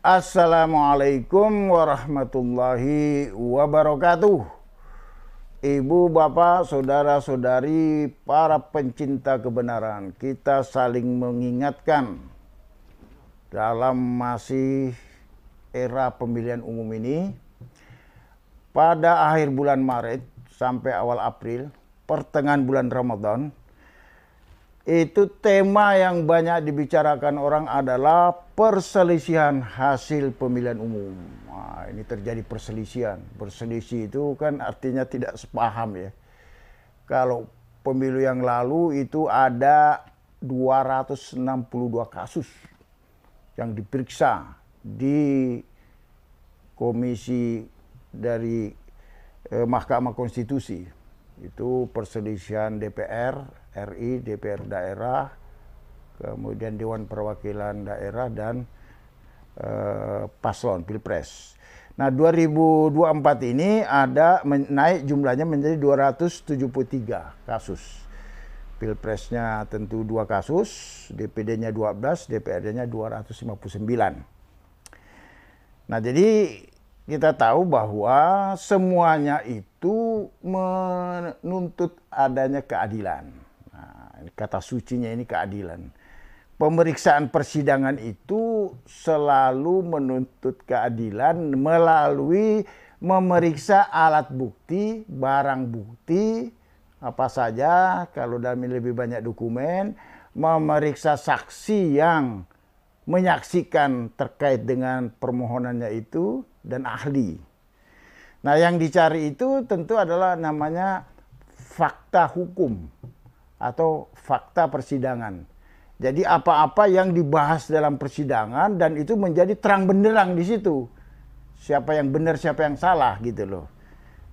Assalamualaikum warahmatullahi wabarakatuh. Ibu, bapak, saudara-saudari, para pencinta kebenaran, kita saling mengingatkan dalam masih era pemilihan umum ini. Pada akhir bulan Maret sampai awal April, pertengahan bulan Ramadan, itu tema yang banyak dibicarakan orang adalah perselisihan hasil pemilihan umum. Nah, ini terjadi perselisihan. Berselisih itu kan artinya tidak sepaham ya. Kalau pemilu yang lalu itu ada 262 kasus yang diperiksa di komisi dari Mahkamah Konstitusi. Itu perselisihan DPR RI, DPR daerah, kemudian Dewan Perwakilan Daerah dan paslon Pilpres. Nah, 2024 ini ada naik jumlahnya menjadi 273 kasus. Pilpresnya tentu 2 kasus, DPD-nya 12, DPRD-nya 259. Nah, jadi kita tahu bahwa semuanya itu menuntut adanya keadilan. Kata sucinya ini keadilan. Pemeriksaan persidangan itu selalu menuntut keadilan melalui memeriksa alat bukti, barang bukti, apa saja, kalau dalam lebih banyak dokumen, memeriksa saksi yang menyaksikan terkait dengan permohonannya itu, dan ahli. Nah, yang dicari itu tentu adalah namanya fakta hukum atau fakta persidangan. Jadi apa-apa yang dibahas dalam persidangan dan itu menjadi terang benderang di situ. Siapa yang benar, siapa yang salah gitu loh.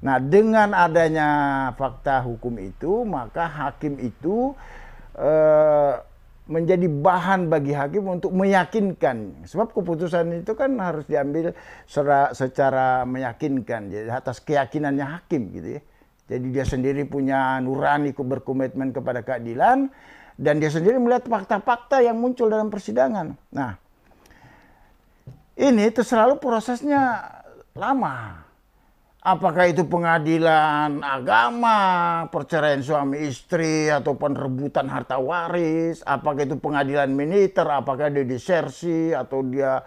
Nah, dengan adanya fakta hukum itu, maka hakim itu menjadi bahan bagi hakim untuk meyakinkan. Sebab keputusan itu kan harus diambil secara meyakinkan, jadi atas keyakinannya hakim gitu ya. Jadi dia sendiri punya nurani berkomitmen kepada keadilan dan dia sendiri melihat fakta-fakta yang muncul dalam persidangan. Nah, ini itu selalu prosesnya lama. Apakah itu pengadilan agama, perceraian suami istri, ataupun rebutan harta waris, apakah itu pengadilan militer, apakah dia disersi, atau dia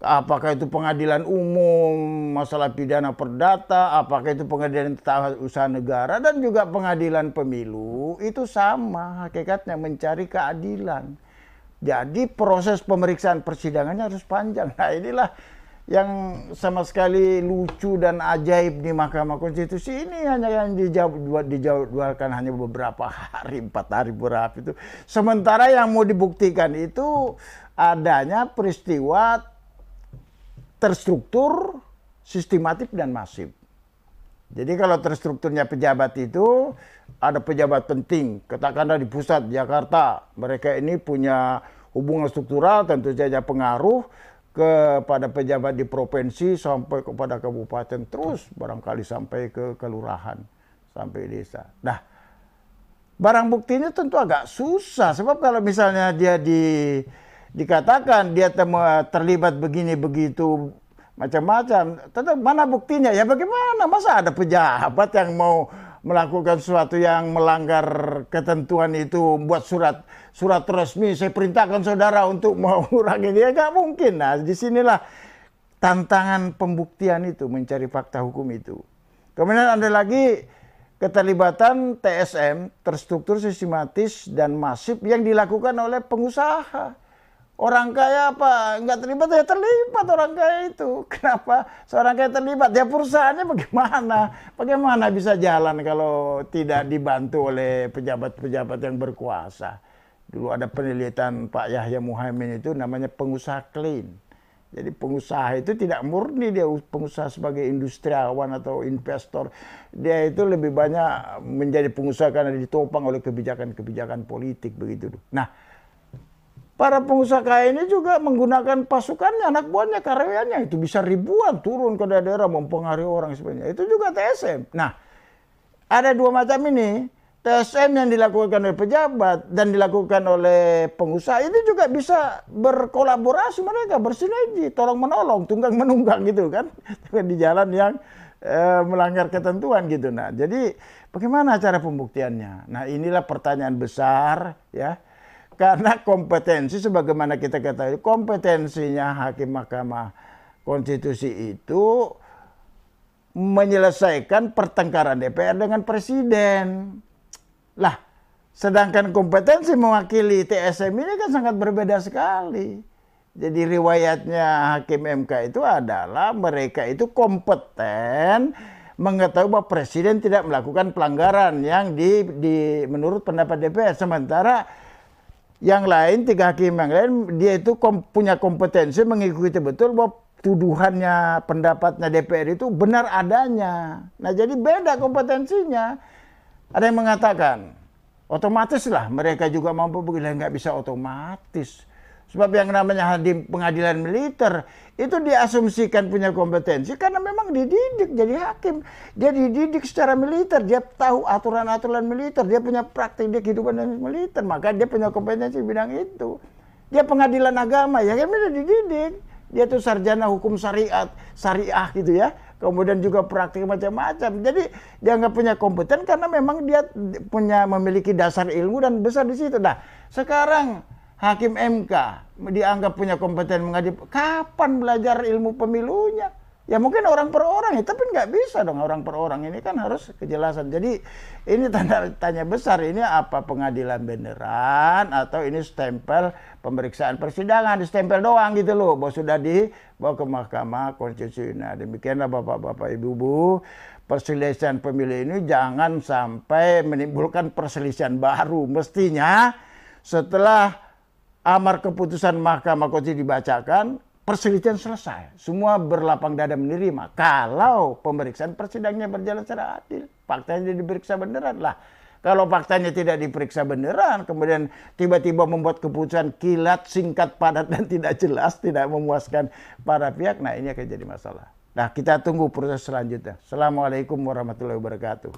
apakah itu pengadilan umum, masalah pidana perdata, apakah itu pengadilan tata usaha negara, dan juga pengadilan pemilu, itu sama hakikatnya mencari keadilan. Jadi proses pemeriksaan persidangannya harus panjang. Nah, inilah yang sama sekali lucu dan ajaib di Mahkamah Konstitusi ini, hanya yang dijadwalkan hanya beberapa hari, 4 hari berapa itu. Sementara yang mau dibuktikan itu adanya peristiwa terstruktur, sistematik, dan masif. Jadi kalau terstrukturnya pejabat itu, ada pejabat penting, katakanlah di pusat Jakarta, mereka ini punya hubungan struktural, tentu saja pengaruh kepada pejabat di provinsi sampai kepada kabupaten, terus barangkali sampai ke kelurahan, sampai desa. Nah, barang buktinya tentu agak susah, sebab kalau misalnya dia dikatakan dia terlibat begini begitu macam-macam, tetap mana buktinya? Ya bagaimana? Masa ada pejabat yang mau melakukan sesuatu yang melanggar ketentuan itu, buat surat resmi, saya perintahkan saudara untuk mengurangi dia, nggak mungkin. Nah, disinilah tantangan pembuktian itu, mencari fakta hukum itu. Kemudian ada lagi keterlibatan TSM, terstruktur, sistematis, dan masif yang dilakukan oleh pengusaha. Orang kaya apa? Nggak terlibat, ya terlibat orang kaya itu. Kenapa seorang kaya terlibat? Ya perusahaannya bagaimana? Bagaimana bisa jalan kalau tidak dibantu oleh pejabat-pejabat yang berkuasa? Dulu ada penelitian Pak Yahya Muhammad itu namanya pengusaha clean. Jadi pengusaha itu tidak murni dia pengusaha sebagai industriawan atau investor. Dia itu lebih banyak menjadi pengusaha karena ditopang oleh kebijakan-kebijakan politik begitu. Nah, para pengusaha kaya ini juga menggunakan pasukannya, anak buahnya, karyawannya. Itu bisa ribuan turun ke daerah mempengaruhi orang sebenarnya. Itu juga TSM. Nah, ada 2 macam ini. TSM yang dilakukan oleh pejabat dan dilakukan oleh pengusaha itu juga bisa berkolaborasi, mereka bersinergi, tolong menolong, tunggang menunggang gitu kan, di jalan yang melanggar ketentuan gitu. Nah, jadi bagaimana cara pembuktiannya? Nah, inilah pertanyaan besar ya. Karena kompetensi sebagaimana kita ketahui, kompetensinya hakim Mahkamah Konstitusi itu menyelesaikan pertengkaran DPR dengan presiden. Lah, sedangkan kompetensi mewakili TSM ini kan sangat berbeda sekali. Jadi riwayatnya Hakim MK itu adalah mereka itu kompeten mengetahui bahwa presiden tidak melakukan pelanggaran yang menurut pendapat DPR. Sementara yang lain, 3 hakim yang lain, dia itu punya kompetensi mengikuti betul bahwa tuduhannya, pendapatnya DPR itu benar adanya. Nah, jadi beda kompetensinya. Ada yang mengatakan, otomatis lah mereka juga mampu begitu, nggak bisa otomatis. Sebab yang namanya hakim pengadilan militer itu diasumsikan punya kompetensi karena memang dididik jadi hakim. Dia dididik secara militer, dia tahu aturan-aturan militer, dia punya praktik di kehidupan militer, maka dia punya kompetensi di bidang itu. Dia pengadilan agama, ya kan dia dididik. Dia tuh sarjana hukum syariah gitu ya. Kemudian juga praktik macam-macam. Jadi dia nggak punya kompeten karena memang dia memiliki dasar ilmu dan besar di situ. Nah, sekarang Hakim MK dianggap punya kompeten mengadili. Kapan belajar ilmu pemilunya? Ya mungkin orang per orang ya, tapi nggak bisa dong orang per orang. Ini kan harus kejelasan. Jadi ini tanya besar, ini apa pengadilan beneran atau ini stempel pemeriksaan persidangan, stempel doang gitu loh, bahwa sudah dibawa ke Mahkamah Konstitusi. Nah, demikianlah Bapak-bapak Ibu-ibu, perselisihan pemilu ini jangan sampai menimbulkan perselisihan baru. Mestinya setelah amar keputusan Mahkamah Konstitusi dibacakan, perselisihan selesai. Semua berlapang dada menerima. Kalau pemeriksaan persidangannya berjalan secara adil. Faktanya diperiksa beneran lah. Kalau faktanya tidak diperiksa beneran, kemudian tiba-tiba membuat keputusan kilat, singkat, padat, dan tidak jelas, tidak memuaskan para pihak, nah ini akan jadi masalah. Nah, kita tunggu proses selanjutnya. Assalamualaikum warahmatullahi wabarakatuh.